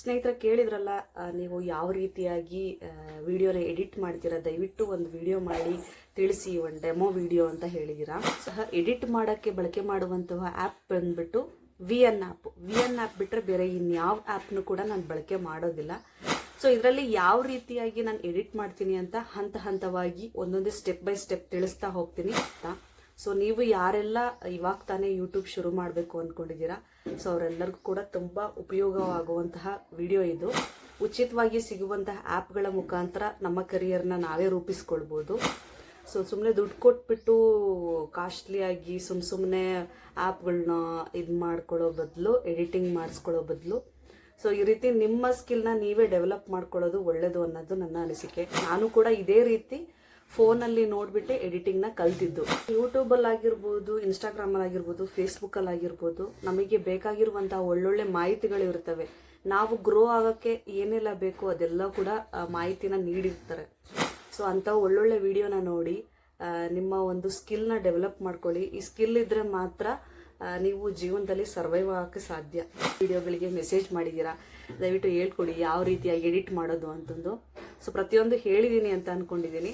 ಸ್ನೇಹಿತರೆ ಕೇಳಿದ್ರಲ್ಲ, ನೀವು ಯಾವ ರೀತಿಯಾಗಿ ವಿಡಿಯೋನ ಎಡಿಟ್ ಮಾಡ್ತೀರಾ, ದಯವಿಟ್ಟು ಒಂದು ವಿಡಿಯೋ ಮಾಡಿ ತಿಳಿಸಿ, ಒಂದು ಡೆಮೋ ವಿಡಿಯೋ ಅಂತ ಹೇಳಿದ್ದೀರಾ. ಸಹ ಎಡಿಟ್ ಮಾಡೋಕ್ಕೆ ಬಳಕೆ ಮಾಡುವಂತಹ ಆ್ಯಪ್ ಬಂದ್ಬಿಟ್ಟು VN ಆ್ಯಪ್ ಬಿಟ್ಟರೆ ಬೇರೆ ಇನ್ಯಾವ ಆ್ಯಪ್ನು ಕೂಡ ನಾನು ಬಳಕೆ ಮಾಡೋದಿಲ್ಲ. ಸೊ ಇದರಲ್ಲಿ ಯಾವ ರೀತಿಯಾಗಿ ನಾನು ಎಡಿಟ್ ಮಾಡ್ತೀನಿ ಅಂತ ಹಂತವಾಗಿ ಒಂದೊಂದೇ ಸ್ಟೆಪ್ ಬೈ ಸ್ಟೆಪ್ ತಿಳಿಸ್ತಾ ಹೋಗ್ತೀನಿ ಅಂತ. ಸೊ ನೀವು ಯಾರೆಲ್ಲ ಇವಾಗ ತಾನೇ ಯೂಟ್ಯೂಬ್ ಶುರು ಮಾಡಬೇಕು ಅಂದ್ಕೊಂಡಿದ್ದೀರಾ, ಸೊ ಅವರೆಲ್ಲರಿಗೂ ಕೂಡ ತುಂಬ ಉಪಯೋಗವಾಗುವಂತಹ ವಿಡಿಯೋ ಇದು. ಉಚಿತವಾಗಿ ಸಿಗುವಂತಹ ಆ್ಯಪ್ಗಳ ಮುಖಾಂತರ ನಮ್ಮ ಕರಿಯರ್ನ ನಾವೇ ರೂಪಿಸ್ಕೊಳ್ಬೋದು. ಸೊ ಸುಮ್ಮನೆ ದುಡ್ಡು ಕೊಟ್ಬಿಟ್ಟು ಕಾಸ್ಟ್ಲಿಯಾಗಿ ಸುಮ್ಮನೆ ಆ್ಯಪ್ಗಳನ್ನ ಇದು ಮಾಡ್ಕೊಳ್ಳೋ ಬದಲು, ಎಡಿಟಿಂಗ್ ಮಾಡಿಸ್ಕೊಳ್ಳೋ ಬದಲು, ಸೊ ಈ ರೀತಿ ನಿಮ್ಮ ಸ್ಕಿಲ್ನ ನೀವೇ ಡೆವಲಪ್ ಮಾಡ್ಕೊಳ್ಳೋದು ಒಳ್ಳೆಯದು ಅನ್ನೋದು ನನ್ನ ಅನಿಸಿಕೆ. ನಾನು ಕೂಡ ಇದೇ ರೀತಿ ಫೋನಲ್ಲಿ ನೋಡಿಬಿಟ್ಟೆ ಎಡಿಟಿಂಗ್ನ ಕಲ್ತಿದ್ದು. ಯೂಟ್ಯೂಬಲ್ಲಿ ಆಗಿರ್ಬೋದು, ಇನ್ಸ್ಟಾಗ್ರಾಮಲ್ಲಿ ಆಗಿರ್ಬೋದು, ಫೇಸ್ಬುಕ್ಕಲ್ಲಿ ಆಗಿರ್ಬೋದು, ನಮಗೆ ಬೇಕಾಗಿರುವಂಥ ಒಳ್ಳೊಳ್ಳೆ ಮಾಹಿತಿಗಳು ಇರ್ತವೆ. ನಾವು ಗ್ರೋ ಆಗೋಕ್ಕೆ ಏನೆಲ್ಲ ಬೇಕೋ ಅದೆಲ್ಲ ಕೂಡ ಮಾಹಿತಿನ ನೀಡಿರ್ತಾರೆ. ಸೊ ಅಂಥ ಒಳ್ಳೊಳ್ಳೆ ವಿಡಿಯೋನ ನೋಡಿ ನಿಮ್ಮ ಒಂದು ಸ್ಕಿಲ್ನ ಡೆವಲಪ್ ಮಾಡ್ಕೊಳ್ಳಿ. ಈ ಸ್ಕಿಲ್ ಇದ್ದರೆ ಮಾತ್ರ ನೀವು ಜೀವನದಲ್ಲಿ ಸರ್ವೈವ್ ಆಗೋಕ್ಕೆ ಸಾಧ್ಯ. ವಿಡಿಯೋಗಳಿಗೆ ಮೆಸೇಜ್ ಮಾಡಿದ್ದೀರಾ, ದಯವಿಟ್ಟು ಹೇಳ್ಕೊಡಿ ಯಾವ ರೀತಿಯಾಗಿ ಎಡಿಟ್ ಮಾಡೋದು ಅಂತಂದು. ಸೊ ಪ್ರತಿಯೊಂದು ಹೇಳಿದ್ದೀನಿ ಅಂತ ಅಂದ್ಕೊಂಡಿದ್ದೀನಿ.